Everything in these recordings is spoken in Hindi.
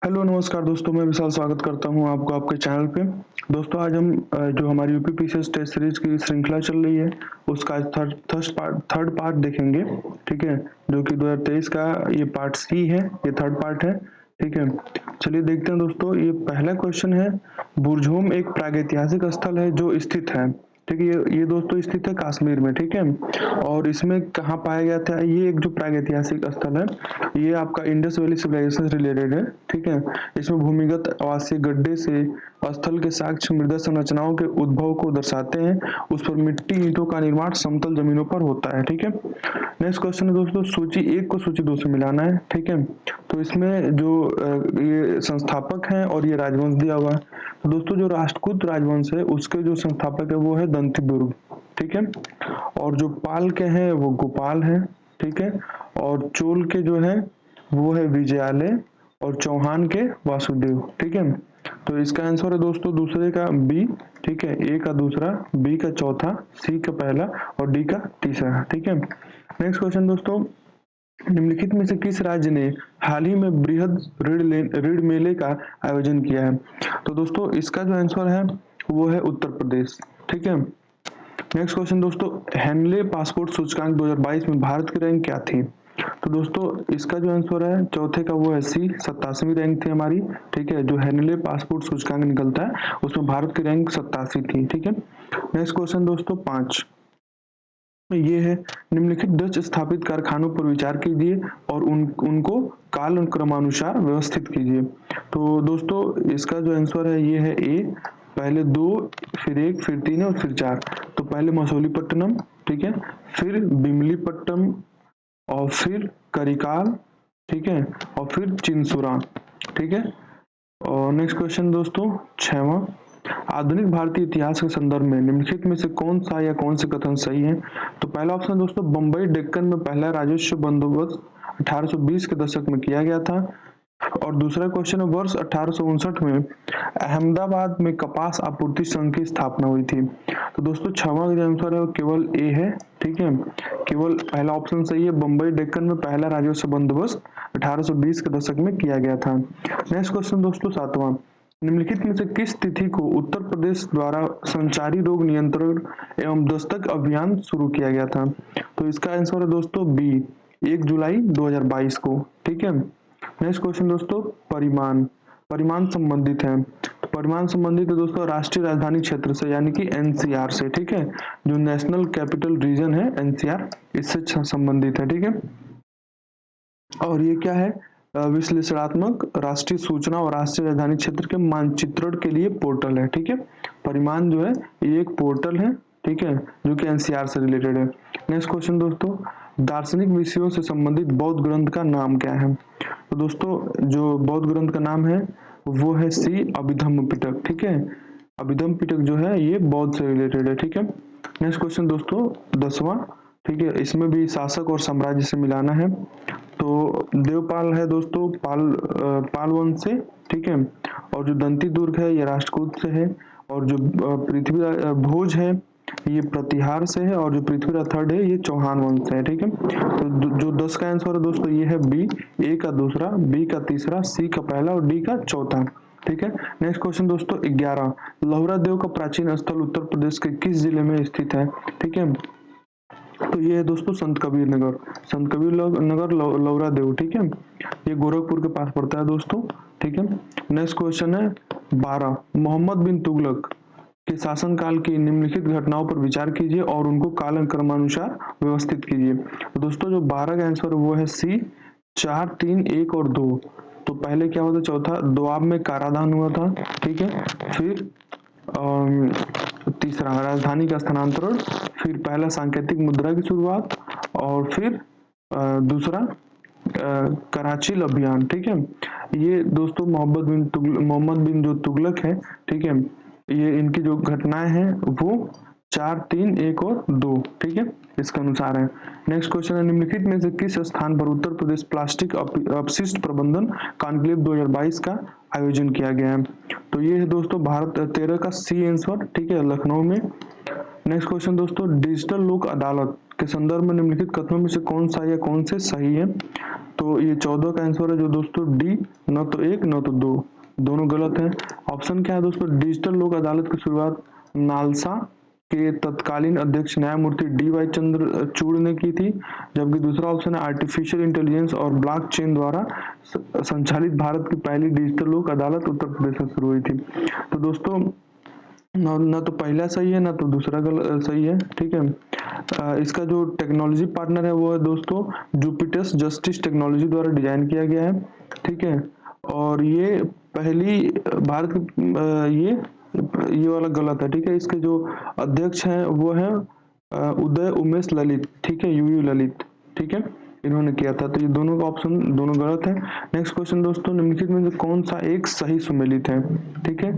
हेलो नमस्कार दोस्तों, मैं विशाल स्वागत करता हूं आपको आपके चैनल पे। दोस्तों आज हम जो हमारी यूपी पीसीएस टेस्ट सीरीज की श्रृंखला चल रही है उसका आज थर्ड पार्ट देखेंगे। ठीक है, जो कि 2023 का ये पार्ट सी है, ये थर्ड पार्ट है। ठीक है, चलिए देखते हैं दोस्तों। ये पहला क्वेश्चन है, बुरझोम एक प्रागैतिहासिक स्थल है जो स्थित है। ठीक है, ये दोस्तों स्थित है कश्मीर में। ठीक है, और इसमें कहाँ पाया गया था? ये एक जो प्रागैतिहासिक स्थल है, ये आपका इंडस वैली सिविलाइजेशन से रिलेटेड है। ठीक है, इसमें भूमिगत आवासीय गड्ढे से स्थल के साक्ष्य मृदा संरचनाओं के उद्भव को दर्शाते हैं। उस पर मिट्टी ईंटों का निर्माण समतल जमीनों पर होता है। ठीक है, नेक्स्ट क्वेश्चन है दोस्तों, सूची 1 को सूची 2 से मिलाना है। ठीक है, तो इसमें जो ये संस्थापक हैं और ये राजवंश दिया हुआ है। तो दोस्तों जो राष्ट्रकूट राजवंश है उसके जो संस्थापक है वो है दंतिदुर्ग। ठीक है, और जो पाल के हैं वो गोपाल हैं। ठीक है, और चोल के जो है वो है विजयालय, और चौहान के वासुदेव। ठीक है, तो इसका आंसर है दोस्तों दूसरे का बी। ठीक है, ए का दूसरा, बी का चौथा, सी का पहला और डी का तीसरा। ठीक है, नेक्स्ट क्वेश्चन दोस्तों, निम्नलिखित में से किस राज्य ने हाल ही में बृहद ऋण मेले का आयोजन किया है? तो दोस्तों इसका जो आंसर है वो है उत्तर प्रदेश। ठीक है, नेक्स्ट क्वेश्चन दोस्तों, हेनले पासपोर्ट सूचकांक 2022 में भारत की रैंक क्या थी? तो दोस्तों इसका जो आंसर है चौथे का वो है सी, 87वीं रैंक थी हमारी। ठीक है, जो हेनले पासपोर्ट सूचकांक निकलता है उसमें भारत की रैंक 87 थी। ठीक है, नेक्स्ट क्वेश्चन दोस्तों 5 ये है, निम्नलिखित डच स्थापित कारखानों पर विचार कीजिए और उनको काल क्रमानुसार व्यवस्थित कीजिए। तो दोस्तों इसका जो आंसर है ये है ए, पहले 2 फिर 1 फिर 3 और फिर 4। तो पहले मसूलीपट्टनम, ठीक है, फिर बिमलीपट्टनम और फिर करिकाल। ठीक है, और फिर चिंसुरा। ठीक है, और नेक्स्ट क्वेश्चन दोस्तों 6वां, आधुनिक भारतीय इतिहास के संदर्भ में निम्नलिखित में से कौन सा या कौन से कथन सही है? तो पहला ऑप्शन दोस्तों, बंबई डेक्कन में पहला राजस्व बंदोबस्त 1820 के दशक में किया गया था। और दूसरा क्वेश्चन है, वर्ष 1859 में अहमदाबाद में कपास आपूर्ति संघ की स्थापना हुई थी। तो दोस्तों 6वां जो आंसर है वो केवल ए है। ठीक है, केवल पहला ऑप्शन सही है, बंबई डेक्कन में पहला राजस्व बंदोबस्त 1820 के दशक में किया गया था। नेक्स्ट क्वेश्चन दोस्तों 7वां, निम्नलिखित में से किस तिथि को उत्तर प्रदेश द्वारा संचारी रोग नियंत्रण एवं दस्तक अभियान शुरू किया गया था? तो इसका आंसर है दोस्तों बी, 1 जुलाई 2022 को। ठीक है, नेक्स्ट क्वेश्चन दोस्तों, परिमाण संबंधित है। परिमाण संबंधित है दोस्तों राष्ट्रीय राजधानी क्षेत्र से, यानी कि एनसीआर से। ठीक है, जो नेशनल कैपिटल रीजन है एनसीआर, इससे संबंधित है। ठीक है, और ये क्या है? विश्लेषणात्मक राष्ट्रीय सूचना और राष्ट्रीय राजधानी क्षेत्र के मानचित्रण के लिए पोर्टल है। ठीक है, परिमाण जो है ये एक पोर्टल है। ठीक है, जो कि एनसीआर से रिलेटेड है। नेक्स्ट क्वेश्चन दोस्तों, दार्शनिक विषयों से संबंधित बौद्ध ग्रंथ का नाम क्या है? तो दोस्तों जो बौद्ध ग्रंथ का नाम है वो है सी, अभिधम्म पिटक। ठीक है, अभिधम्म पिटक जो है ये बौद्ध से रिलेटेड है। ठीक है, नेक्स्ट क्वेश्चन दोस्तों 10वां। ठीक है, इसमें भी शासक और साम्राज्य से मिलाना है। तो देवपाल है दोस्तों पाल वंश से। ठीक है, और जो दंतीदुर्ग है ये राष्ट्रकूट से है, और जो पृथ्वी भोज है ये प्रतिहार से है, और जो पृथ्वीराज थर्ड है ये चौहान वंश से है। ठीक है, तो जो 10 का आंसर है दोस्तों ये है बी, ए का दूसरा, बी का तीसरा, सी का पहला और डी का चौथा। ठीक है, नेक्स्ट क्वेश्चन दोस्तों 11, लहुरा देव का प्राचीन स्थल उत्तर प्रदेश के किस जिले में स्थित है? ठीक है, तो ये है दोस्तों संत कबीर नगर लौरा देव। ठीक है, ये गोरखपुर के पास पड़ता है दोस्तों। ठीक है, नेक्स्ट क्वेश्चन है 12, मोहम्मद बिन तुगलक के शासनकाल की निम्नलिखित घटनाओं पर विचार कीजिए और उनको कालक्रमानुसार व्यवस्थित कीजिए। तो दोस्तों जो 12 का आंसर वो है सी, 4, 3, 1 और 2। तो पहले क्या हुआ था? चौथा दोआब में काराधान हुआ था। ठीक है, फिर तीसरा राजधानी का स्थानांतरण, फिर पहला सांकेतिक मुद्रा की शुरुआत, और फिर दूसरा कराची अभियान। ठीक है, ये दोस्तों मोहम्मद बिन जो तुगलक है, ठीक है, ये इनकी जो घटनाएं हैं वो 4, 3, 1 और 2। ठीक है, इसके अनुसार है। नेक्स्ट क्वेश्चन है, निम्नलिखित में से किस स्थान पर उत्तर प्रदेश प्लास्टिक अपशिष्ट प्रबंधन कॉन्क्लेव 2022 का आयोजन किया गया है? तो ये है दोस्तों भारत 13 का सी आंसर। ठीक है, लखनऊ में। नेक्स्ट क्वेश्चन दोस्तों, डिजिटल लोक अदालत के संदर्भ में निम्नलिखित कथनों में से कौन सा या कौन से सही है? तो ये 14 का आंसर है जो दोस्तों डी, न तो 1 न तो 2, दोनों गलत है। ऑप्शन क्या है दोस्तों, डिजिटल लोक अदालत की शुरुआत नालसा के तत्कालीन अध्यक्ष न्यायमूर्ति डी.वाई. चंद्रचूड़ ने की थी, जबकि दूसरा ऑप्शन है आर्टिफिशियल इंटेलिजेंस और ब्लॉकचेन द्वारा संचालित भारत की पहली डिजिटल लोक अदालत उत्तर प्रदेश में शुरू हुई थी। तो दोस्तों ना तो पहला सही है ना तो दूसरा सही है, ठीक है। इसका जो टेक्नोलॉजी पार्टनर है वो है दोस्तों जुपिटर्स जस्टिस टेक्नोलॉजी द्वारा डिजाइन किया गया है, ठीक है। और ये पहली भारत की ये वाला गलत है, ठीक है। इसके जो अध्यक्ष हैं वो है उदय उमेश ललित, ठीक है, यूयू ललित, ठीक है, इन्होंने किया था। तो ये दोनों का ऑप्शन दोनों गलत है। नेक्स्ट क्वेश्चन दोस्तों, निम्नलिखित में से कौन सा एक सही सुमेलित है, ठीक है।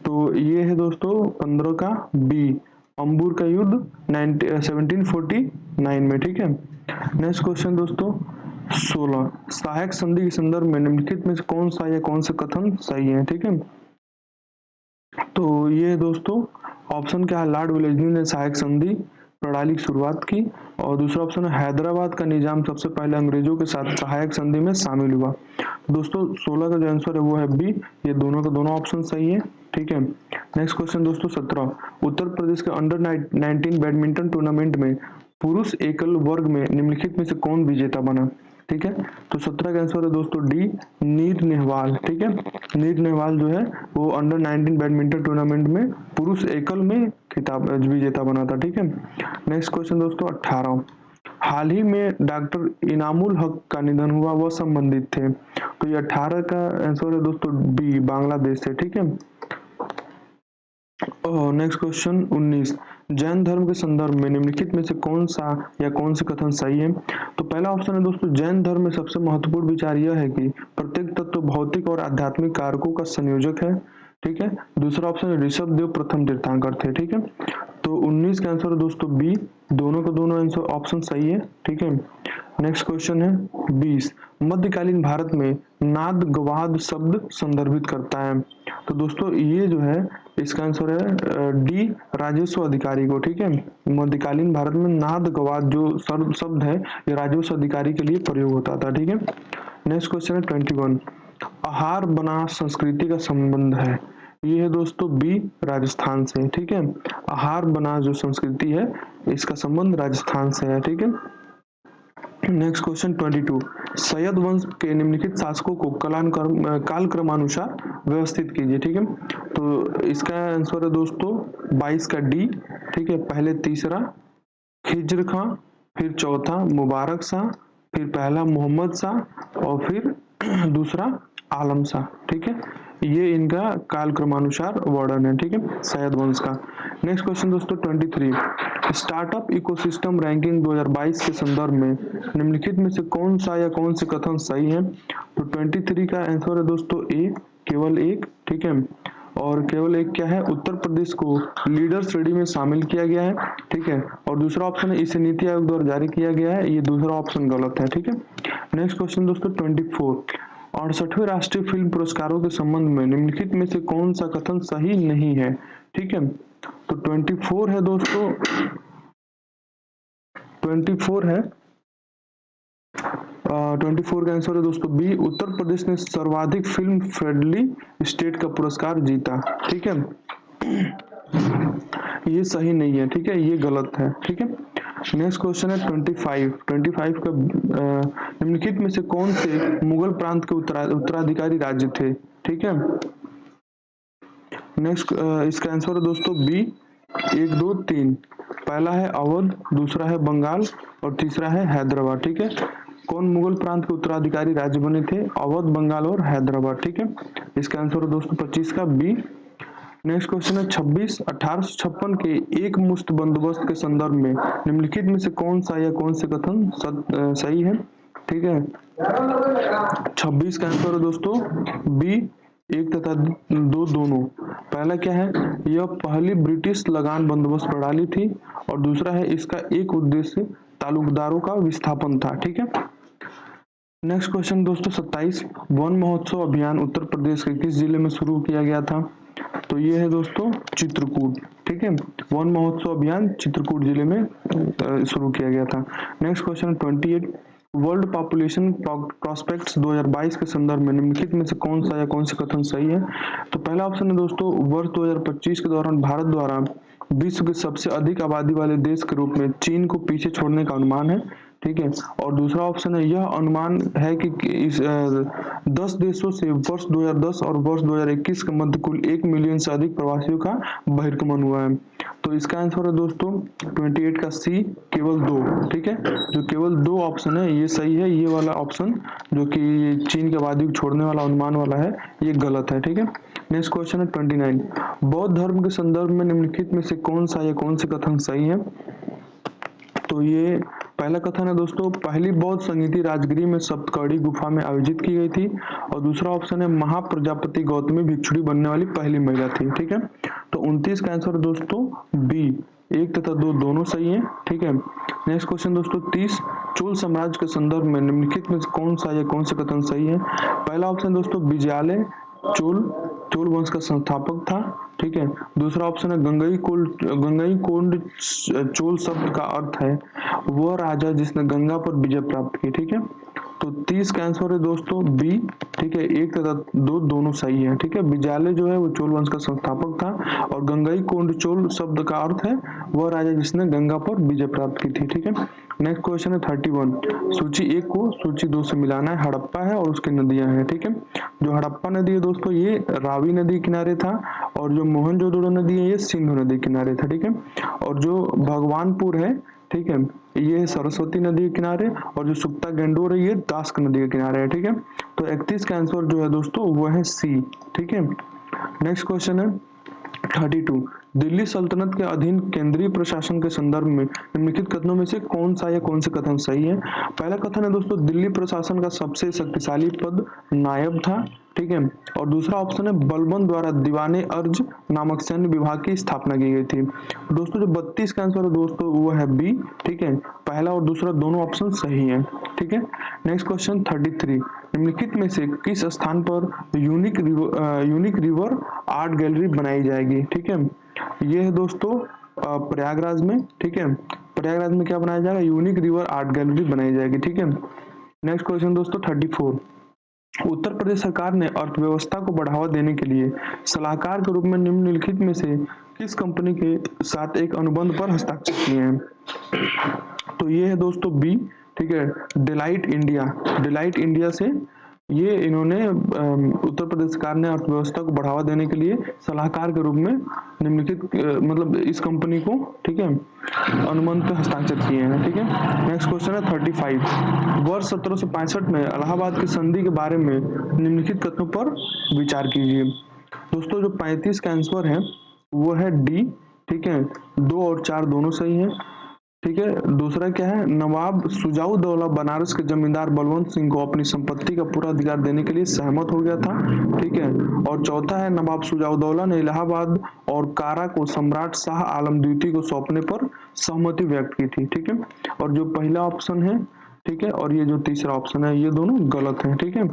तो ये है दोस्तों 15 का बी, अंबुर का युद्ध 1749 में, ठीक है। नेक्स्ट क्वेश्चन दोस्तों 16, सहायक संधि के संदर्भ में निम्नलिखित में से कौन सा या कौन से कथन सही है, ठीक है। तो ये दोस्तों ऑप्शन क्या है, लॉर्ड वेलेस्ली ने सहायक संधि प्रणाली की शुरुआत की, और दूसरा ऑप्शन है हैदराबाद का निजाम सबसे पहले अंग्रेजों के साथ सहायक संधि में शामिल हुआ। दोस्तों 16 का जो आंसर है वो है बी, ये दोनों का दोनों ऑप्शन सही है, ठीक है। नेक्स्ट क्वेश्चन दोस्तों 17, उत्तर प्रदेश के अंडर 19 बैडमिंटन टूर्नामेंट में पुरुष एकल वर्ग में निम्नलिखित में से कौन विजेता बना, ठीक है। तो 17 का आंसर है दोस्तों डी, नीर नेहवाल, ठीक है। नीर नेहवाल जो है वो अंडर 19 बैडमिंटन टूर्नामेंट में पुरुष एकल में खिताब विजेता बना था, ठीक है। नेक्स्ट क्वेश्चन दोस्तों 18, हाल ही में डॉक्टर इनामुल हक का निधन हुआ, वह संबंधित थे। तो ये 18 का आंसर है दोस्तों बी, बांग्लादेश से, ठीक है। नेक्स्ट क्वेश्चन 19, जैन धर्म के संदर्भ में निम्नलिखित में से कौन सा या कौन से कथन सही है। तो पहला ऑप्शन है दोस्तों, जैन धर्म में सबसे महत्वपूर्ण विचार यह है कि प्रत्येक तत्व भौतिक और आध्यात्मिक कारकों का संयोजक है, ठीक है। दूसरा ऑप्शन है ऋषभ देव प्रथम तीर्थंकर थे, ठीक है। तो 19 का आंसर है दोस्तों बी, दोनों का दोनों आंसर ऑप्शन सही है, ठीक है। नेक्स्ट क्वेश्चन है 20, मध्यकालीन भारत में नाद गवाद शब्द संदर्भित करता है। तो दोस्तों ये जो है इसका आंसर है डी, राजस्व अधिकारी को, ठीक है। मध्यकालीन भारत में नाद गवाद जो शब्द है ये राजस्व अधिकारी के लिए प्रयोग होता था, ठीक है। नेक्स्ट क्वेश्चन है 21, आहार बनास संस्कृति का संबंध है, ये है दोस्तों बी, राजस्थान से, ठीक है। आहार बनास जो संस्कृति है इसका संबंध राजस्थान से है, ठीक है। नेक्स्ट क्वेश्चन 22, सैयद वंश के निम्नलिखित शासकों को कालक्रमानुसार व्यवस्थित कीजिए, ठीक है। तो इसका आंसर है दोस्तों 22 का डी, ठीक है। पहले तीसरा खिज्र खां, फिर चौथा मुबारक शाह, फिर पहला मोहम्मद शाह और फिर दूसरा आलम शाह, ठीक है। ये इनका कालक्रमानुसार वर्णन है, ठीक है, सैयद वंश का। नेक्स्ट क्वेश्चन दोस्तों 23, स्टार्टअप इकोसिस्टम रैंकिंग 2022 के संदर्भ में निम्नलिखित में से कौन सा या कौन से कथन सही है। तो 23 का आंसर है दोस्तों ए, केवल एक, ठीक है। और केवल एक क्या है, उत्तर प्रदेश को लीडर श्रेणी में शामिल किया गया है, ठीक है। और दूसरा ऑप्शन है इसे नीति आयोग द्वारा जारी किया गया है, ये दूसरा ऑप्शन गलत है, ठीक है। नेक्स्ट क्वेश्चन दोस्तों 24, 68वें राष्ट्रीय फिल्म पुरस्कारों के संबंध में निम्नलिखित में से कौन सा कथन सही नहीं है, ठीक है। तो 24 है दोस्तों, 24 है 24 का आंसर है दोस्तों बी, उत्तर प्रदेश ने सर्वाधिक फिल्म फ्रेंडली स्टेट का पुरस्कार जीता, ठीक है। ये सही नहीं है, ठीक है, ये गलत है, ठीक है। नेक्स्ट क्वेश्चन है 25 का निम्नलिखित में से कौन से मुगल प्रांत के उत्तराधिकारी राज्य थे, ठीक है। नेक्स्ट इसका आंसर है दोस्तों बी, 1 2 3, पहला है अवध, दूसरा है बंगाल और तीसरा है हैदराबाद, ठीक है। कौन मुगल प्रांत के उत्तराधिकारी राज्य बने थे, अवध, बंगाल और हैदराबाद, ठीक है। इसका आंसर है दोस्तों 25 का बी। नेक्स्ट क्वेश्चन है 26, 1856 के एक मुश्त बंदोबस्त के संदर्भ में निम्नलिखित में से कौन सा या कौन से कथन सही है, ठीक है। 26 का आंसर है दोस्तों बी, 1 तथा 2 दोनों। पहला क्या है, यह पहली ब्रिटिश लगान बंदोबस्त प्रणाली थी, और दूसरा है इसका एक उद्देश्य तालुकदारों का विस्थापन था, ठीक है। नेक्स्ट क्वेश्चन दोस्तों 27, वन महोत्सव अभियान उत्तर प्रदेश के किस जिले में शुरू किया गया था। तो ये है दोस्तों चित्रकूट, ठीक है। वन महोत्सव अभियान चित्रकूट जिले में शुरू किया गया था। Next question 28, world population prospects 2022 के संदर्भ में निम्नलिखित में से कौन सा या कौन से कथन सही है? तो पहला ऑप्शन है दोस्तों, वर्ष 2025 के दौरान भारत द्वारा विश्व के सबसे अधिक आबादी वाले देश के रूप में चीन को पीछे छोड़ने का अनुमान है, ठीक है। और दूसरा ऑप्शन है, यह अनुमान है कि इस 10 देशों से वर्ष 2010 और वर्ष 2021 के मध्य कुल 1 मिलियन से अधिक प्रवासियों का बहिर्गमन हुआ है। तो इसका आंसर है दोस्तों 28 का सी, केवल 2, ठीक है। जो केवल 2 ऑप्शन है ये सही है, ये वाला ऑप्शन जो कि चीन की आबादी को छोड़ने वाला अनुमान वाला है ये गलत है, ठीक है। नेक्स्ट क्वेश्चन है 29, बौद्ध धर्म के संदर्भ में निम्नलिखित में से कौन सा या कौन से कथन सही है? तो ये पहला कथन है दोस्तों, पहली बौद्ध संगीति राजगिरी में सप्तकड़ी गुफा में आयोजित की गई थी। और दूसरा ऑप्शन है, महाप्रजापति गौतमी भिक्षुणी बनने वाली पहली महिला थी, ठीक है। तो 29 का आंसर दोस्तों बी, 1 तथा 2 दोनों सही है, ठीक है। नेक्स्ट क्वेश्चन दोस्तों 30, चोल साम्राज्य के संदर्भ में निम्नलिखित में कौन सा या कौन से कथन सही है? पहला ऑप्शन दोस्तों, विजयालय चोल वंश का संस्थापक था, ठीक है। दूसरा ऑप्शन है, गंगईकोंड चोल शब्द का अर्थ है वह राजा जिसने गंगा पर विजय प्राप्त की, ठीक है। तो 30 का आंसर है दोस्तों बी, ठीक है। 1 तथा 2 दोनों सही है, ठीक है। विजयालय जो है वो चोल वंश का संस्थापक था और गंगईकोंड चोल शब्द का अर्थ है वह राजा जिसने गंगा पर विजय प्राप्त की थी, ठीक है। नेक्स्ट क्वेश्चन है 31, सूची 1 को सूची 2 से मिलाना है। हड़प्पा है और उसकी नदियां हैं, ठीक है। जो हड़प्पा नदी है दोस्तों ये रावी नदी किनारे था और जो मोहनजोदड़ो नदी है ये सिंधु नदी किनारे था, ठीक है। और जो भगवानपुर है, ठीक है, ये सरस्वती नदी के किनारे और जो सुक्ता गेंडोर है ये दास्क नदी के किनारे है, ठीक है। तो 31 का आंसर जो है दोस्तों वो है सी, ठीक है। नेक्स्ट क्वेश्चन है 32, दिल्ली सल्तनत के अधीन केंद्रीय प्रशासन के संदर्भ में निम्नलिखित कथनों में से कौन सा या कौन से कथन सही है? पहला कथन है दोस्तों, दिल्ली प्रशासन का सबसे शक्तिशाली पद नायब था, ठीक है। और दूसरा ऑप्शन है, बलबन द्वारा दीवाने अर्ज नामक सैन्य विभाग की स्थापना की गई थी। दोस्तों जो 32 का आंसर है दोस्तों वो है बी, ठीक है। पहला और दूसरा दोनों ऑप्शन सही है, ठीक है। नेक्स्ट क्वेश्चन 33, निम्नलिखित में से किस स्थान पर यूनिक रिवर आर्ट गैलरी बनाई जाएगी? ठीक है, ये है दोस्तों प्रयागराज में, ठीक है। प्रयागराज में क्या बनाया जाएगा? यूनिक रिवर आर्ट गैलरी बनाई जाएगी, ठीक है। नेक्स्ट क्वेश्चन दोस्तों 34, उत्तर प्रदेश सरकार ने अर्थव्यवस्था को बढ़ावा देने के लिए सलाहकार के रूप में निम्नलिखित में से किस कंपनी के साथ एक अनुबंध पर हस्ताक्षर किए हैं? तो ये है दोस्तों बी, ठीक है, डिलाइट इंडिया से ये इन्होंने उत्तर प्रदेश सरकार ने अर्थव्यवस्था को बढ़ावा देने के लिए सलाहकार के रूप में निम्नलिखित मतलब इस कंपनी को, ठीक है, अनुबंध पे हस्ताक्षर किए हैं, ठीक है। नेक्स्ट क्वेश्चन है 35, वर्ष 1765 में इलाहाबाद की संधि के बारे में निम्नलिखित कथनों पर विचार कीजिए। दोस्तों जो 35 का आंसर है वो है डी, ठीक है। 2 और 4 दोनों सही है, ठीक है। दूसरा क्या है, नवाब सुजाउद्दौला बनारस के जमींदार बलवंत सिंह को अपनी संपत्ति का पूरा अधिकार देने के लिए सहमत हो गया था, ठीक है। और चौथा है, नवाब सुजाउद्दौला ने इलाहाबाद और कारा को सम्राट शाह आलम द्वितीय को सौंपने पर सहमति व्यक्त की थी, ठीक है। और जो पहला ऑप्शन है, ठीक है, और ये जो तीसरा ऑप्शन है ये दोनों गलत है, ठीक है।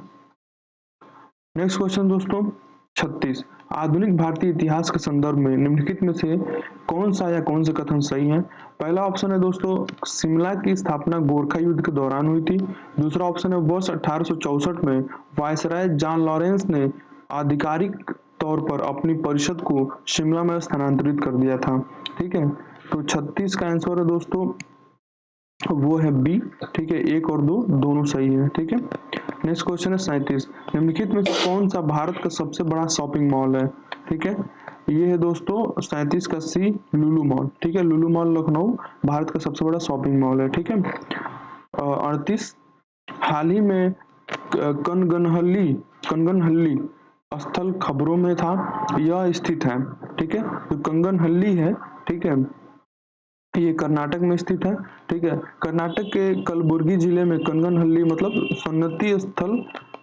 नेक्स्ट क्वेश्चन दोस्तों 36, आधुनिक भारतीय इतिहास के संदर्भ में निम्नलिखित में से कौन सा या कौन से कथन सही है? पहला ऑप्शन है दोस्तों, शिमला की स्थापना गोरखा युद्ध के दौरान हुई थी। दूसरा ऑप्शन है, वर्ष 1864 में वायसराय जॉन लॉरेंस ने आधिकारिक तौर पर अपनी परिषद को शिमला में स्थानांतरित कर दिया था, ठीक है। तो 36 का आंसर है दोस्तों वो है बी, ठीक है। 1 और 2 दोनों सही है, ठीक है। नेक्स्ट क्वेश्चन है 37, निम्नलिखित में से कौन सा भारत का सबसे बड़ा शॉपिंग मॉल है? ठीक है, ये है दोस्तों 37 का सी, लुलु मॉल, ठीक है। लुलु मॉल लखनऊ भारत का सबसे बड़ा शॉपिंग मॉल है, ठीक है। 38, हाल ही में कनगनहल्ली स्थल खबरों में था, यह स्थित है, ठीक है। तो कंगनहल्ली है, ठीक है, ये कर्नाटक में स्थित है, ठीक है। कर्नाटक के कलबुर्गी जिले में कनगनहल्ली मतलब सन्नति स्थल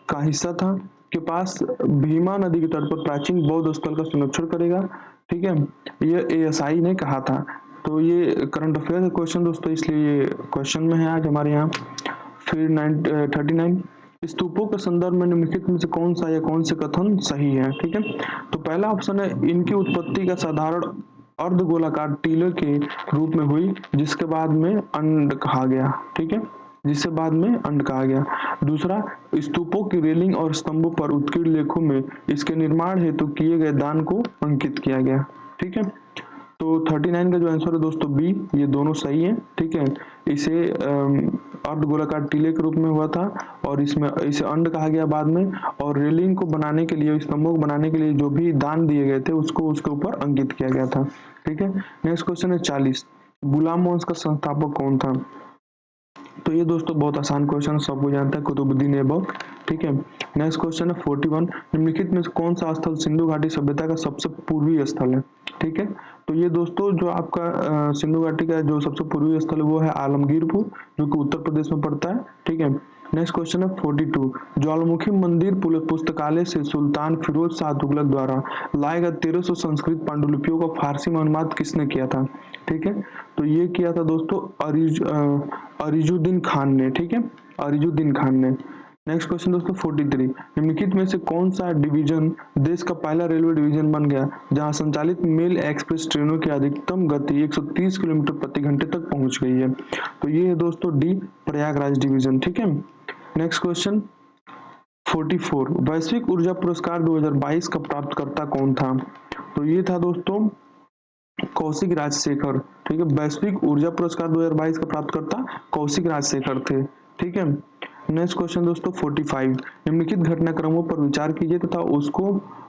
का हिस्सा था के पास भीमा नदी के तट पर प्राचीन बौद्ध स्थल का संरक्षण करेगा, ठीक है। ये ASI ने कहा था। तो ये करंट अफेयर क्वेश्चन दोस्तों, इसलिए ये क्वेश्चन में है आज हमारे यहाँ। फिर 39, स्तूपों के संदर्भ में निम्नलिखित में से कौन सा या कौन से कथन सही है? ठीक है, तो पहला ऑप्शन है, इनकी उत्पत्ति का साधारण अर्धगोलाकार टीले के रूप में हुई जिसके बाद में अंड कहा गया, ठीक है। जिसे बाद में अंड कहा गया। दूसरा, स्तूपों की रेलिंग और स्तंभों पर उत्कीर्ण लेखों में इसके निर्माण हेतु किए गए दान को अंकित किया गया। ठीक है, तो 39 का जो आंसर है दोस्तों बी, ये दोनों सही है। ठीक है, इसे अर्धगोलाकार टीले के रूप में हुआ था और इसमें इसे अंड कहा गया बाद में, और रेलिंग को बनाने के लिए, स्तंभों को बनाने के लिए जो भी दान दिए गए थे उसको उसके ऊपर अंकित किया गया था। ठीक है, नेक्स्ट क्वेश्चन है 40, गुलाम वंश का संस्थापक कौन था? तो ये दोस्तों बहुत आसान क्वेश्चन, सबको जानता है, कुतुबुद्दीन ऐबक। ठीक है, नेक्स्ट क्वेश्चन है 41, निम्नलिखित में से कौन सा स्थल सिंधु घाटी सभ्यता का सबसे पूर्वी स्थल है? ठीक है, तो ये दोस्तों जो आपका सिंधु घाटी का जो सबसे पूर्वी स्थल है वो है आलमगीरपुर, जो कि उत्तर प्रदेश में पड़ता है। ठीक है, नेक्स्ट क्वेश्चन है 42, ज्वालामुखी मंदिर पुस्तकालय से सुल्तान फिरोज शाह तुगलक द्वारा लाए गए 1300 संस्कृत पांडुलिपियों का फारसी में अनुवाद किसने किया था? ठीक है, तो ये किया था दोस्तों अरीजुद्दीन खान ने। ठीक है, अरीजुद्दीन खान ने। नेक्स्ट क्वेश्चन दोस्तों 43, निम्नलिखित में से कौन सा डिवीजन देश का पहला रेलवे डिवीजन बन गया जहां संचालित मेल एक्सप्रेस ट्रेनों की अधिकतम गति 130 किलोमीटर प्रति घंटे तक पहुंच गई है? तो ये है दोस्तों डी, प्रयागराज डिवीजन। ठीक है, नेक्स्ट क्वेश्चन 44, वैश्विक ऊर्जा पुरस्कार 2022 का प्राप्तकर्ता कौन था? तो ये था दोस्तों कौशिक राजशेखर। ठीक है, वैश्विक ऊर्जा पुरस्कार 2022 का प्राप्तकर्ता कौशिक राजशेखर थे। ठीक है, नेक्स्ट क्वेश्चन दोस्तों 45, निम्नलिखित घटनाक्रमों पर विचार कीजिए तथा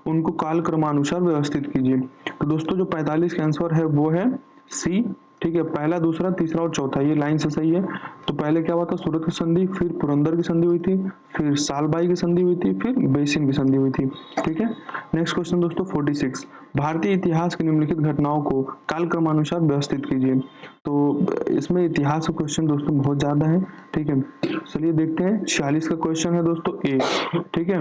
उनको कालक्रमानुसार व्यवस्थित कीजिए। तो दोस्तों जो 45 का आंसर है वो है सी। ठीक है, पहला, दूसरा, तीसरा और चौथा ये लाइन से सही है। तो पहले क्या हुआ था, सूरत की संधि, फिर पुरंदर की संधि हुई थी, फिर सालबाई की संधि हुई थी, फिर बेसिन की संधि हुई थी। ठीक है, नेक्स्ट क्वेश्चन दोस्तों 46, भारतीय इतिहास की निम्नलिखित घटनाओं को कालक्रमानुसार व्यवस्थित कीजिए। तो इसमें इतिहास का क्वेश्चन दोस्तों बहुत ज्यादा है। ठीक है, चलिए देखते हैं। 46 का क्वेश्चन है दोस्तों ए। ठीक है,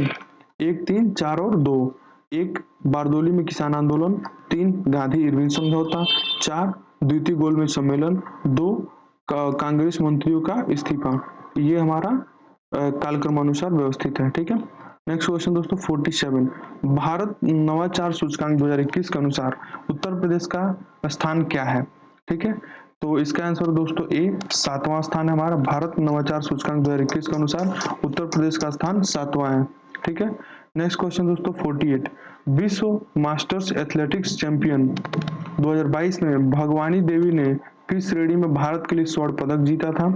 1, 3, 4 और 2। 1, बारदोली में किसान आंदोलन। 3, गांधी इरविन समझौता। 4, द्वितीय गोलमेज सम्मेलन। 2, कांग्रेस मंत्रियों का इस्तीफा। ये हमारा कालक्रमानुसार व्यवस्थित है। ठीक है, नेक्स्ट क्वेश्चन दोस्तों 47, भारत नवाचार सूचकांक 2021 के अनुसार उत्तर प्रदेश का स्थान क्या है? ठीक है, तो इसका आंसर दोस्तों ए, 7वां स्थान है हमारा। भारत नवाचार सूचकांक 2021 के अनुसार उत्तर प्रदेश का स्थान 7वां है। ठीक है, नेक्स्ट क्वेश्चन दोस्तों 48, विश्व मास्टर्स एथलेटिक्स चैंपियन 2022 में भगवानी देवी ने किस श्रेणी में भारत के लिए स्वर्ण पदक जीता था?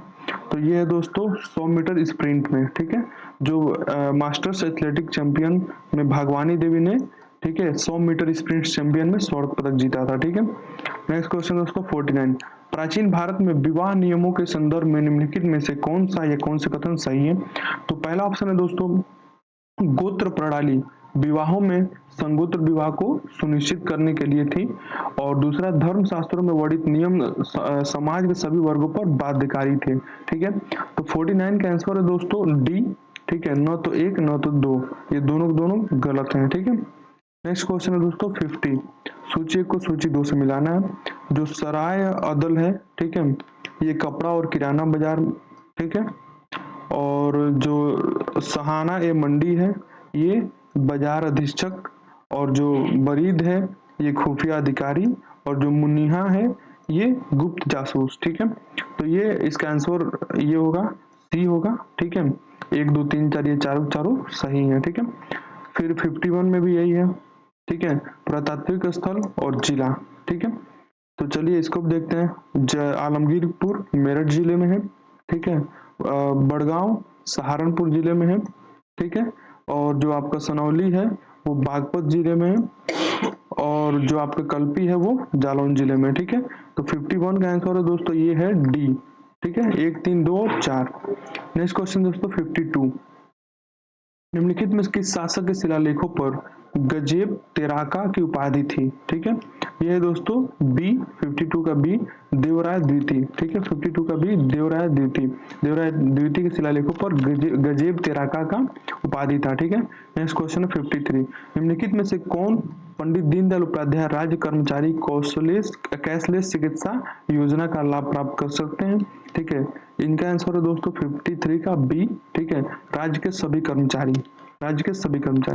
तो ये है दोस्तों 100 मीटर स्प्रिंट में। ठीक है, जो मास्टर्स एथलेटिक चैंपियन में भगवानी देवी ने, ठीक है, 100 मीटर स्प्रिंट चैंपियन में स्वर्ण पदक जीता था। ठीक है, नेक्स्ट क्वेश्चन दोस्तों 49, प्राचीन भारत में विवाह नियमों के संदर्भ में निम्नलिखित में से कौन सा या कौन से कथन सही है? तो पहला ऑप्शन है दोस्तों गोत्र प्रणाली विवाहों में संगोत्र विवाह को सुनिश्चित करने के लिए थी, और दूसरा धर्म शास्त्रों में वर्णित नियम समाज के सभी वर्गों पर बाध्यकारी थे। ठीक है, तो 49 का आंसर है दोस्तों डी। ठीक है, न तो 1 न तो 2, ये दोनों गलत हैं। ठीक है, नेक्स्ट क्वेश्चन है दोस्तों 50, सूची 1 को सूची 2 से मिलाना है। जो सराय अदल है, ठीक है, ये कपड़ा और किराना बाजार, ठीक है, और जो सहाना ए मंडी है ये बाजार अधीक्षक, और जो बरीद है ये खुफिया अधिकारी, और जो मुनिहा है ये गुप्त जासूस। ठीक है, तो ये इसका आंसर ये होगा सी होगा। ठीक है, 1, 2, 3, 4 ये चारों सही है। ठीक है, फिर 51 में भी यही है। ठीक है, पुरातात्विक स्थल और जिला। ठीक है, तो चलिए इसको देखते हैं। आलमगीरपुर मेरठ जिले में है। ठीक है, बड़गांव सहारनपुर जिले में है। ठीक है, और जो आपका सनौली है वो बागपत जिले में है, और जो आपका कल्पी है वो जालौन जिले में। ठीक है, तो 51 का आंसर है दोस्तों ये है डी। ठीक है, 1, 3, 2 और 4। नेक्स्ट क्वेश्चन दोस्तों 52, निम्नलिखित में किस शासक के शिलालेखों पर गजेब तेराका की उपाधि थी? ठीक है, ये है दोस्तों बी, 52 का बी, देवराय द्वितीय। ठीक है, 52 का बी देवराय द्वितीय के शिलालेखों पर गजेब तेराका का उपाधि था। ठीक है, नेक्स्ट क्वेश्चन है 53, निम्नलिखित में से कौन पंडित दीनदयाल उपाध्याय राज्य कर्मचारी कैशलेस चिकित्सा योजना का लाभ प्राप्त कर सकते हैं? ठीक है, इनका आंसर है दोस्तों 53 का बी। ठीक है, राज्य के सभी कर्मचारी।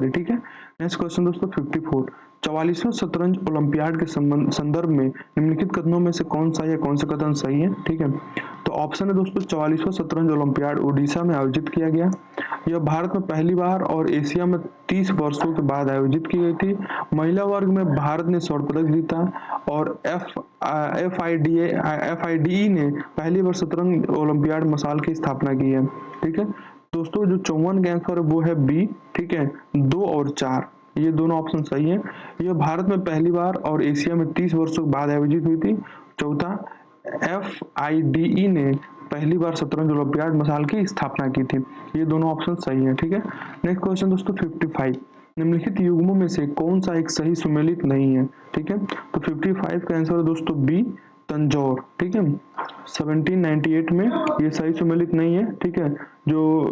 ठीक है, नेक्स्ट क्वेश्चन दोस्तों 54, 44वें शतरंज ओलंपियाड के संदर्भ में निम्नलिखित कथनों में से कौन सा या कौन सा कथन सही है? ठीक है, तो तो ऑप्शन है दोस्तों 44वां शतरंज ओलंपियाड उड़ीसा में आयोजित किया गया। यह भारत में पहली बार और एशिया में 30 वर्षों के बाद आयोजित की गई थी। महिला वर्ग में भारत ने स्वर्ण पदक जीता और FIDE ने पहली बार शतरंज ओलंपियाड मसाल की स्थापना की है। ठीक है दोस्तों, जो 54 का आंसर है वो है बी। ठीक है, 2 और 4 ये दोनों ऑप्शन सही है। यह भारत में पहली बार और एशिया में 30 वर्षों के बाद आयोजित हुई थी। चौथा, FIDE ने पहली बार शतरंज ओलंपियाड मसाल की स्थापना की थी। ये दोनों ऑप्शन सही है। ठीक है, नेक्स्ट क्वेश्चन दोस्तों 55, निम्नलिखित युग्मों में से कौन सा एक सही सुमेलित नहीं है। ठीक है, तो 55 का आंसर है दोस्तों बी, तंजौर। ठीक है, 1798 में ये सही सुमेलित नहीं है। ठीक है, जो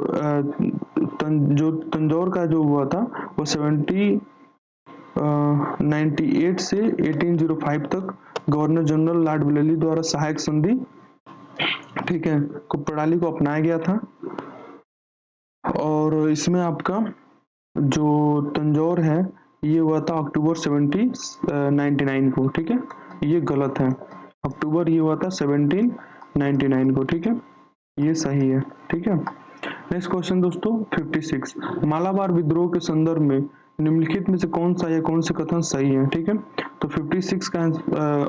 तंजौर का जो हुआ था वो 1798 से 1805 तक गवर्नर जनरल लॉर्ड विलेली द्वारा सहायक संधि, ठीक है, को प्रणाली को अपनाया गया था। और इसमें आपका जो तंजौर है ये हुआ था अक्टूबर 1799 को। ठीक है, ये गलत है, अक्टूबर ये हुआ था 1799 को। ठीक है, ये सही है। ठीक है, नेक्स्ट क्वेश्चन दोस्तों 56, मालाबार विद्रोह के संदर्भ में निम्नलिखित में से कौन सा या कौन से कथन सही है। ठीक है, तो 56 का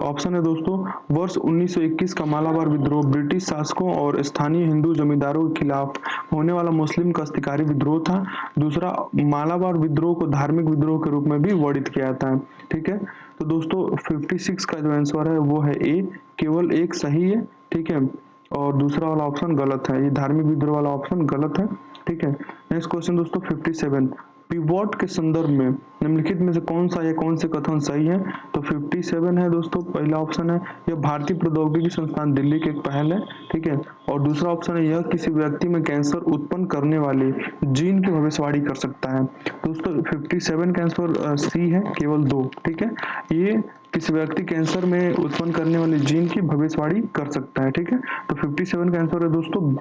ऑप्शन है दोस्तों, वर्ष 1921 का मालाबार विद्रोह ब्रिटिश शासकों और स्थानीय हिंदू जमींदारों के खिलाफ होने वाला मुस्लिम क्रांतिकारी विद्रोह था। दूसरा, मालाबार विद्रोह को धार्मिक विद्रोह के रूप में भी वर्णित किया जाता है। ठीक है, तो दोस्तों 56 का जो आंसर है वो है ए, केवल एक सही है। ठीक है, और दूसरा वाला ऑप्शन गलत है, ये धार्मिक विद्रोह वाला ऑप्शन गलत है। ठीक है, नेक्स्ट क्वेश्चन दोस्तों 57, पिवोट के संदर्भ में निम्नलिखित में से कौन सा या कौन से कथन सही है। तो 57 है दोस्तों, पहला ऑप्शन है यह भारतीय प्रौद्योगिकी संस्थान दिल्ली की एक पहल है। ठीक है, और दूसरा ऑप्शन है यह किसी व्यक्ति में कैंसर उत्पन्न करने वाले जीन की भविष्यवाणी कर सकता है। दोस्तों 57 का आंसर सी है, केवल 2। ठीक है, ये किसी व्यक्ति कैंसर में उत्पन्न करने वाले जीन की भविष्यवाणी कर सकता है। ठीक है, तो 57 का आंसर है दोस्तों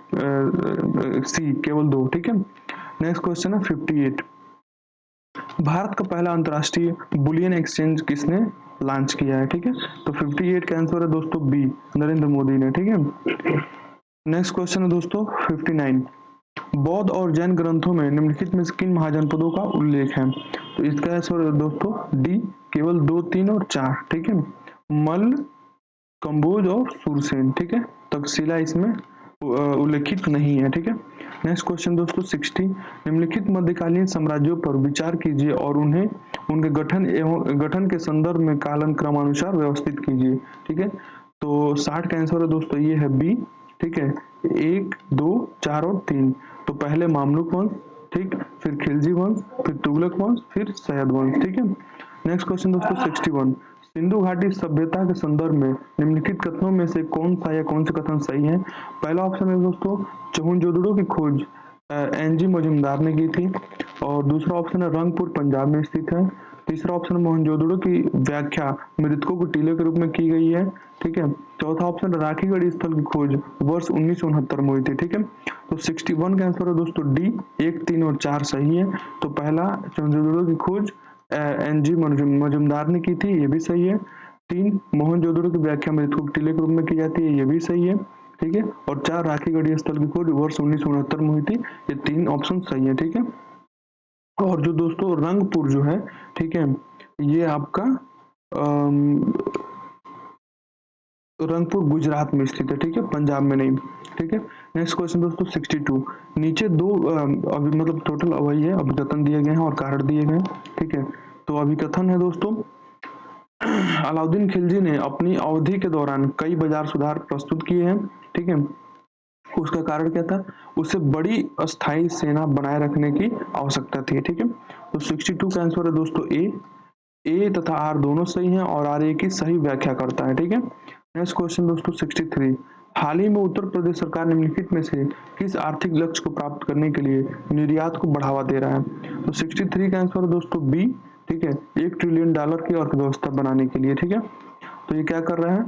सी, केवल 2। ठीक है, नेक्स्ट क्वेश्चन है 58, भारत का पहला अंतरराष्ट्रीय बुलियन एक्सचेंज किसने लॉन्च किया है। ठीक है, तो 58 का आंसर है दोस्तों बी, नरेंद्र मोदी ने। ठीक है, नेक्स्ट क्वेश्चन है दोस्तों 59, बौद्ध और जैन ग्रंथों में निम्नलिखित में से किन महाजनपदों का उल्लेख है। तो इसका आंसर है दोस्तों डी, केवल 2, 3 और 4। ठीक है, मल्ल, कंबोज और सुरसेन। ठीक है, तक्षशिला इसमें उल्लेखित नहीं है। ठीक है, नेक्स्ट क्वेश्चन दोस्तों 60, निम्नलिखित मध्यकालीन साम्राज्यों पर विचार कीजिए और उन्हें उनके गठन के संदर्भ में कालन क्रमानुसार व्यवस्थित कीजिए। ठीक है, तो 60 का आंसर है दोस्तों ये है बी। ठीक है, 1, 2, 4 और 3। तो पहले मामलुक वंश, ठीक, फिर खिलजी वंश, फिर तुगलक वंश, फिर सैयद वंश। ठीक है, नेक्स्ट क्वेश्चन दोस्तों 61, सिंधु घाटी सभ्यता के संदर्भ में निम्नलिखित कथनों में से कौन सा या कौन से कथन सही है। पहला ऑप्शन है दोस्तों चहुंजोदड़ो की खोज NG मजुमदार ने की थी, और दूसरा ऑप्शन है रंगपुर पंजाब में स्थित है। तीसरा ऑप्शन मोहनजोदड़ो की व्याख्या मृतकों को टीले के रूप में की गई है। ठीक है, चौथा ऑप्शन राखीगढ़ स्थल की खोज वर्ष 1969 में हुई थी। ठीक है, तो 61 का आंसर है दोस्तों डी, 1, 3 और 4 सही है। तो पहला चहुंजोदड़ो की खोज NG मजुमदार ने की थी, ये भी सही है। 3, मोहनजोदड़ो की व्याख्या मृतकों के टीले के रूप में की जाती है, ये भी सही है। ठीक है, और 4, राखीगढ़ स्थल की खोज वर्ष 1969 में हुई थी, ये 3 ऑप्शन सही है। ठीक है, और जो दोस्तों रंगपुर जो है, ठीक है, ये आपका रंगपुर गुजरात में स्थित है। ठीक है, पंजाब में नहीं। ठीक है, नेक्स्ट क्वेश्चन दोस्तों 62, नीचे दो अभी मतलब टोटल वही है, अभिकथन दिए गए हैं और कारण दिए गए हैं। ठीक है, तो अभिकथन है दोस्तों, अलाउद्दीन खिलजी ने अपनी अवधि के दौरान कई बाजार सुधार प्रस्तुत किए हैं। ठीक है, उसका कारण क्या था, उसे बड़ी अस्थायी सेना बनाए रखने की आवश्यकता थी। ठीक है, तो 62 का आंसर है दोस्तों ए तथा आर दोनों सही हैं और आर ए की सही व्याख्या करता है। ठीक है, नेक्स्ट क्वेश्चन दोस्तों 63, हाल ही में उत्तर प्रदेश सरकार निम्नलिखित में से किस आर्थिक लक्ष्य को प्राप्त करने के लिए निर्यात को बढ़ावा दे रहा है। तो 63 का आंसर है दोस्तों बी। ठीक है, $1 ट्रिलियन की अर्थव्यवस्था बनाने के लिए। ठीक है, तो ये क्या कर रहा है,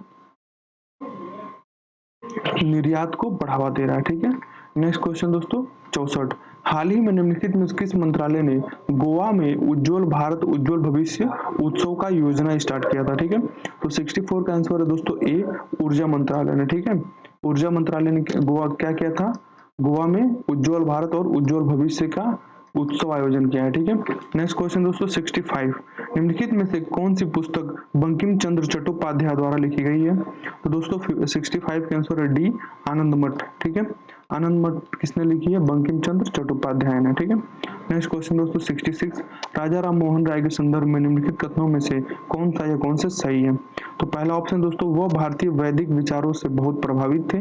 निर्यात को बढ़ावा दे रहा है। ठीक है, नेक्स्ट क्वेश्चन दोस्तों 64, हाल ही में निम्नलिखित में किस मंत्रालय ने गोवा में उज्जवल भारत उज्जवल भविष्य उत्सव का योजना स्टार्ट किया था। ठीक है, तो 64 का आंसर है दोस्तों ए, ऊर्जा मंत्रालय ने। ठीक है, ऊर्जा मंत्रालय ने गोवा क्या किया था, गोवा में उज्जवल भारत और उज्जवल भविष्य का उत्सव आयोजन किया है। ठीक है। नेक्स्ट क्वेश्चन दोस्तों 65, निम्नलिखित में से कौन सी पुस्तक बंकिम चंद्र चट्टोपाध्याय द्वारा लिखी गई है? तो दोस्तों 65 का आंसर है डी, आनंद मठ। ठीक है। आनंद मठ किसने लिखी है? बंकिम चंद्र चट्टोपाध्याय ने। ठीक है। नेक्स्ट क्वेश्चन दोस्तों 66, राजा राम मोहन राय के संदर्भ में निम्नलिखित कथनों में से कौन सा या कौन से सही है? तो पहला ऑप्शन दोस्तों, वह भारतीय वैदिक विचारों से बहुत प्रभावित थे।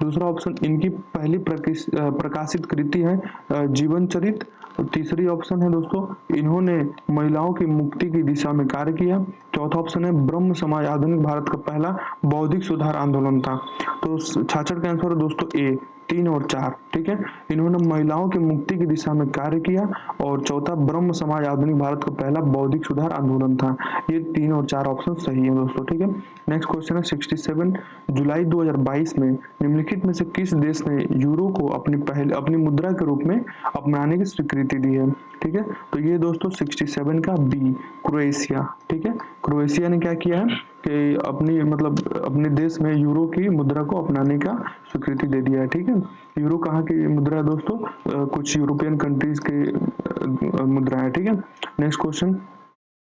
दूसरा ऑप्शन, इनकी पहली प्रकाशित कृति है जीवन चरित। तीसरी ऑप्शन है दोस्तों, इन्होंने महिलाओं की मुक्ति की दिशा में कार्य किया। चौथा ऑप्शन है ब्रह्म समाज आधुनिक भारत का पहला बौद्धिक सुधार आंदोलन था। तो 66 का आंसर है दोस्तों ए, 3 और 4। ठीक है। इन्होंने महिलाओं की मुक्ति की दिशा में कार्य किया और चौथा ब्रह्म समाज आधुनिक भारत का पहला बौद्धिक सुधार आंदोलन था। ये 3 और 4 ऑप्शन सही है दोस्तों। ठीक है। नेक्स्ट क्वेश्चन है 67, जुलाई 2022 में निम्नलिखित में से किस देश ने यूरो को अपनी मुद्रा के रूप में अपनाने की स्वीकृति दी है? ठीक है। तो ये दोस्तों 67 का बी, क्रोएशिया। ठीक है। क्रोएशिया ने क्या किया है कि अपने देश में यूरो की मुद्रा को अपनाने का स्वीकृति दे दिया है। ठीक है। यूरो कहाँ की मुद्रा है दोस्तों? कुछ यूरोपियन कंट्रीज के मुद्रा है। ठीक है। नेक्स्ट क्वेश्चन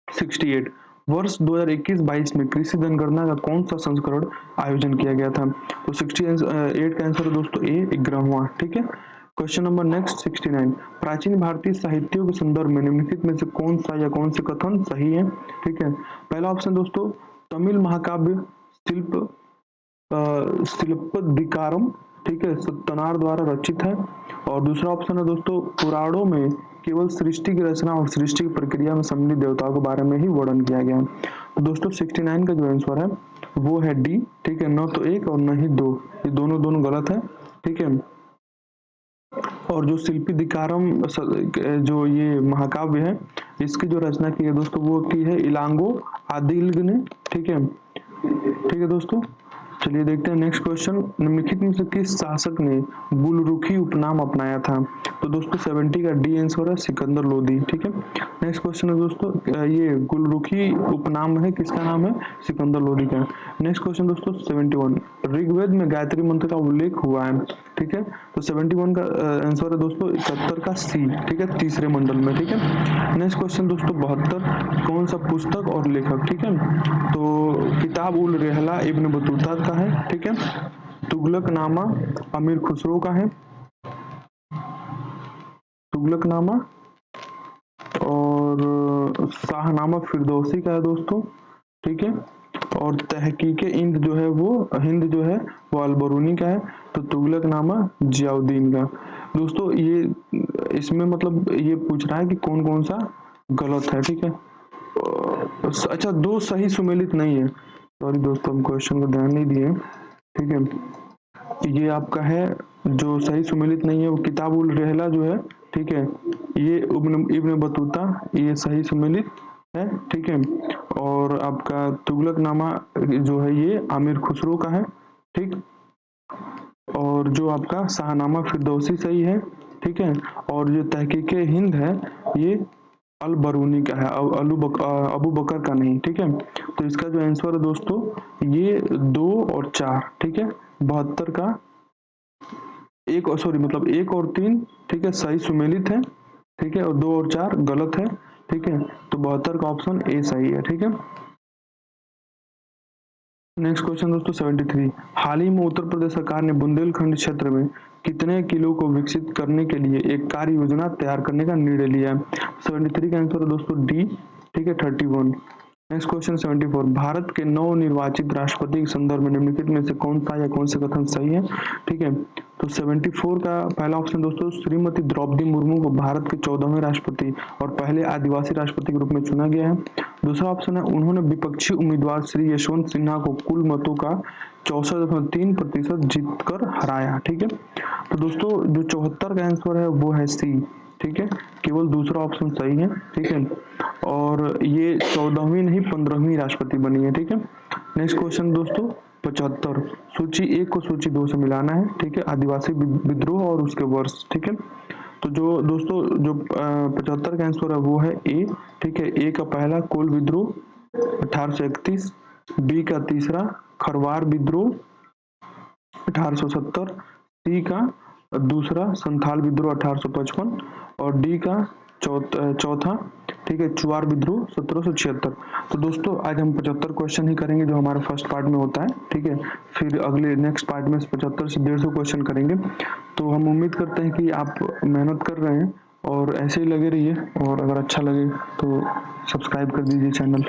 68, वर्ष 2021-22 में कृषि जनगणना का कौन सा संस्करण आयोजन किया गया था? तो 68 का आंसर है दोस्तों ए, 11वां। ठीक है। क्वेश्चन नंबर नेक्स्ट 69, प्राचीन भारतीय साहित्यों के संदर्भ में निम्नलिखित में से कौन सा या कौन से कथन सही है? ठीक है। पहला ऑप्शन दोस्तों, तमिल महाकाव्य शिल्पदिकारम, ठीक है, सत्तनार द्वारा रचित है। और दूसरा ऑप्शन है दोस्तों, पुराणों में केवल सृष्टि की रचना और सृष्टि की प्रक्रिया में सम्मिलित देवताओं के बारे में ही वर्णन किया गया है। तो दोस्तों 69 का जो आंसर है वो है डी। ठीक है। न तो एक और न ही दो, ये दोनों गलत है। ठीक है। और जो शिल्पदिकारम जो ये महाकाव्य है, इसकी जो रचना की है दोस्तों वो की है इलांगो आदिल्ग ने। ठीक है। ठीक है दोस्तों, चलिए देखते हैं नेक्स्ट क्वेश्चन, निम्नलिखित में से किस शासक ने गुलरुखी उपनाम अपनाया था? तो दोस्तों 70 का डी आंसर है सिकंदर लोदी। ठीक है। नेक्स्ट क्वेश्चन है दोस्तों, ये गुलरुखी उपनाम है किसका नाम है? सिकंदर लोदी का। नेक्स्ट क्वेश्चन दोस्तों 71, ऋग्वेद में गायत्री मंत्र का उल्लेख हुआ है। ठीक है। तो 71 का आंसर है दोस्तों 71 का सी। ठीक है, तीसरे मंडल में। ठीक है। नेक्स्ट क्वेश्चन दोस्तों 72, कौन सा पुस्तक और लेखक? ठीक है। तो किताब उल रहला इब्न बतूता का है। ठीक है। तुगलकनामा अमीर खुसरो का है। तुगलकनामा और शाहनामा फिरदौसी का है दोस्तों। ठीक है। और तहकीके हिंद जो है वो अलबरूनी का है। तो तुगलकनामा जियाउद्दीन का। दोस्तों ये इसमें ये पूछ रहा है कि कौन कौन सा गलत है। ठीक है। अच्छा, दो सही सुमेलित नहीं है, सॉरी दोस्तों, हम क्वेश्चन को ध्यान नहीं दिए। ठीक है। ये आपका है जो सही सुमेलित नहीं है वो किताब उल रहला जो है, ठीक है, ये इब्न बतूता, ये सही सुमेलित है। ठीक है। और आपका तुगलकनामा जो है ये आमिर खुसरो का है। ठीक। और जो आपका शाहनामा फिरदौसी सही है। ठीक है। और जो तहकीके हिंद है ये अल बरूनी का है, अबू बकर का नहीं। ठीक है। तो इसका जो आंसर है दोस्तों ये 2 और 4। ठीक है। 72 का एक और 3, ठीक है, सही सुमेलित है। ठीक है। और 2 और 4 गलत है। ठीक है। तो 72 का ऑप्शन ए सही है। ठीक है। नेक्स्ट क्वेश्चन दोस्तों 73, हाल ही में उत्तर प्रदेश सरकार ने बुंदेलखंड क्षेत्र में कितने किलो को विकसित करने के लिए एक कार्य योजना तैयार करने का निर्णय लिया है? 73 का आंसर है दोस्तों डी। ठीक है, 31। नेक्स्ट क्वेश्चन 74, भारत के नव निर्वाचित राष्ट्रपति के संदर्भ में निम्नलिखित में से कौन सा या कौन से कथन सही है? ठीक है। तो 74 का पहला ऑप्शन दोस्तों, श्रीमती द्रौपदी मुर्मू को भारत के 14वें राष्ट्रपति और पहले आदिवासी राष्ट्रपति के रूप में चुना गया है। दूसरा ऑप्शन है, उन्होंने विपक्षी उम्मीदवार श्री यशवंत सिन्हा को कुल मतों का 64.3% जीतकर हराया। ठीक है। तो दोस्तों जो 74 का आंसर है वो है सी। ठीक है, केवल दूसरा ऑप्शन सही है। ठीक है। और ये 14वीं नहीं 15वीं राष्ट्रपति बनी है। ठीक है। नेक्स्ट क्वेश्चन दोस्तों 75, सूची 1 को सूची 2 से मिलाना है। ठीक है, आदिवासी विद्रोह और उसके वर्ष। ठीक है। तो जो दोस्तों जो 75 का आंसर है वो है ए। ठीक है। ए का पहला कोल विद्रोह 1831, बी का तीसरा खरवार विद्रोह 1870, सी का दूसरा संथाल विद्रोह 1855 और डी का चौथा, ठीक है, चुआर विद्रोह 1776। तो दोस्तों आज हम 75 क्वेश्चन ही करेंगे जो हमारा फर्स्ट पार्ट में होता है, ठीक है। फिर अगले नेक्स्ट पार्ट में 75 से 150 क्वेश्चन करेंगे। तो हम उम्मीद करते हैं कि आप मेहनत कर रहे हैं और ऐसे ही लगे रहिए, और अगर अच्छा लगे तो सब्सक्राइब कर दीजिए चैनल।